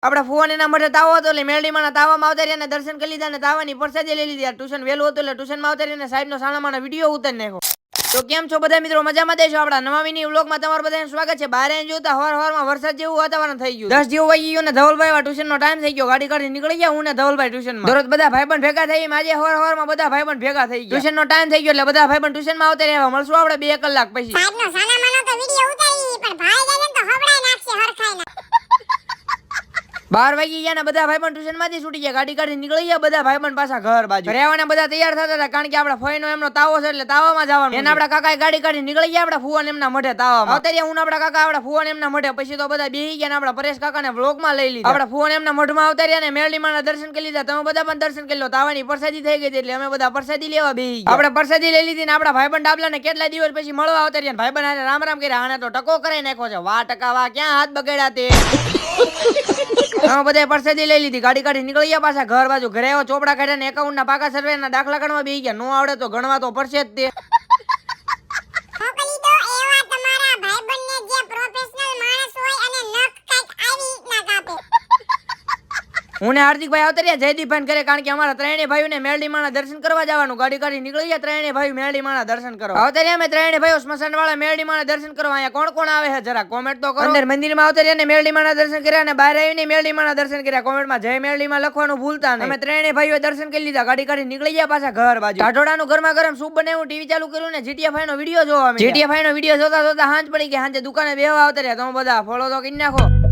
આપડા ફુવાન એના મઠે તાવો હતો એટલે મેલડીમાં તાવામાં આવતા રહ્યા દર્શન કરી લીધા અને તાવાની પ્રસાદી લઈ લીધી. ટ્યુશન વેલું હતું એટલે ટ્યુશન માં આવતા રહ્યા સાહેબ નો સાણામાં વિડીયો ઉતારી નાખ્યો. તો કેમ છો બધા મિત્રો, મજામાં દેશો? આપડા નવા મિની વ્લોગમાં તમારું બધાનું સ્વાગત છે. બહાર જોતા હવારમાં વરસાદ જેવું વાતાવરણ થઈ ગયું. 10 જેવું વાગી ગયું ને ધવલભાઈ ટ્યુશન નો ટાઈમ થઈ ગયો. ગાડી કાઢી નીકળી ગયા હું ને ધવલભાઈ ટ્યુશન માં. દરરોજ બધા ભાઈબંધ ભેગા થઈ. આજે હવારમાં બધા ભાઈબંધ ભેગા થઈ ગયા. ટ્યુશન નો ટાઈમ થઈ ગયો એટલે બધા ભાઈબંધ ટ્યુશન માં આવતા રહ્યા. મળશું આપણે 2 કલાક પછી. સાહેબ નો સાનામાનો તો વિડિયો ઉતારી પણ ભાઈ જાય ને તો હબડાઈ નાખશે હરખાઈ. 12 વાગી ગયા ને બધા ભાઈબંધ ટ્યુશન માંથી છૂટી ગયા. ગાડી કાઢી નીકળી ગયા બધા ભાઈબંધ પાછા ઘર બાજુ. રહેવાના બધા તૈયાર થતા હતા કારણ કે આપડા ફઈનો એમનો તાવો છે એટલે તાવામાં જવાનું. એના આપડા કાકા ગાડી કાઢી નીકળી ગયા. આપડા ફુવાન એમના મઠે તાવામાં આવતા હું આપડા કાકા આપડા ફુવાન એમના મઠે. પછી તો બધા બેહી ગયા ને આપડા પરેશ કાકા ને વ્લોગ માં લઈ લીધા. આપડા ફુવાન એમના મઠમાં આવતા રહ્યા ને મેરડીમાં ના દર્શન કરી લીધા. તમે બધા પણ દર્શન કરી લો. તાવાની પ્રસાદી થઈ ગઈ એટલે અમે બધા પ્રસાદી લેવા બેહી ગયા. આપડે પ્રસાદી લઈ લીધી ને આપડા ભાઈબંધ ડાબલા ને કેટલા દિવસ પછી મળવા આવતા રહ્યા. ભાઈબંધ હારે રામ રામ કર્યા. આને તો ટકો કરાઈ નાખ્યો છે. વાહ ટકા વાહ, ક્યાં હાથ બગાડ્યા તે. બધા પ્રસાદી લઈ લીધી. ગાડી કાઢી નીકળી ગયા પાછા ઘર બાજુ. ઘરે આવ્યો ચોપડા કાઢ્યા ને એકાઉન્ટ ના પાકા સર્વે ના દાખલા ગણવા બેહી ગયા. નો આવડે તો ગણવા તો પડશે જ તે. મોકલી દો એવા તમારા ભાઈબંધને જે પ્રોફેશનલ માણસ હોય અને નખ કાઈક આવી રીતના કાપે. હું ને હાર્દિકભાઈ આવતા રહ્યા જયદીપભાઈ કરે કારણ કે અમારા ત્રણેય ભાઈઓને મેરડીમાના દર્શન કરવા જવાનું. ગાડી કાઢી નીકળી ગયા ત્રણેય ભાઈ મેરડીમાના દર્શન કરવા. આવતા રહ્યા અમે ત્રણેય ભાઈઓ સ્મશાન વાળા મેરડીમાના દર્શન કરવા. અહીંયા કોણ કોણ આવે છે જરા કોમેન્ટ તો કરો. અંદર મંદિરમાં આવતા રહ્યા ને મેરડીમાના દર્શન કર્યા અને બહાર આવીને મેરડીમાના દર્શન કર્યા. કોમેન્ટમાં જય મેરડીમાં લખવાનું ભૂલતા નહીં. અમે ત્રણેય ભાઈઓ દર્શન કરી લીધા. ગાડી કાઢી નીકળી ગયા પાછા ઘર બાજુ. ઢાઢોડાનું ગરમા ગરમ સૂપ બનાવ્યું, ટીવી ચાલુ કર્યું ને જીટીએ ભાઈનો વિડીયો જોવા. જીટીએ ભાઈનો વિડીયો જોતા જોતા હાંજ પડી ગઈ. હાંજે દુકાને બેહવા આવતા રહ્યા. તમે બધા ફોલો તો કરી નાખો.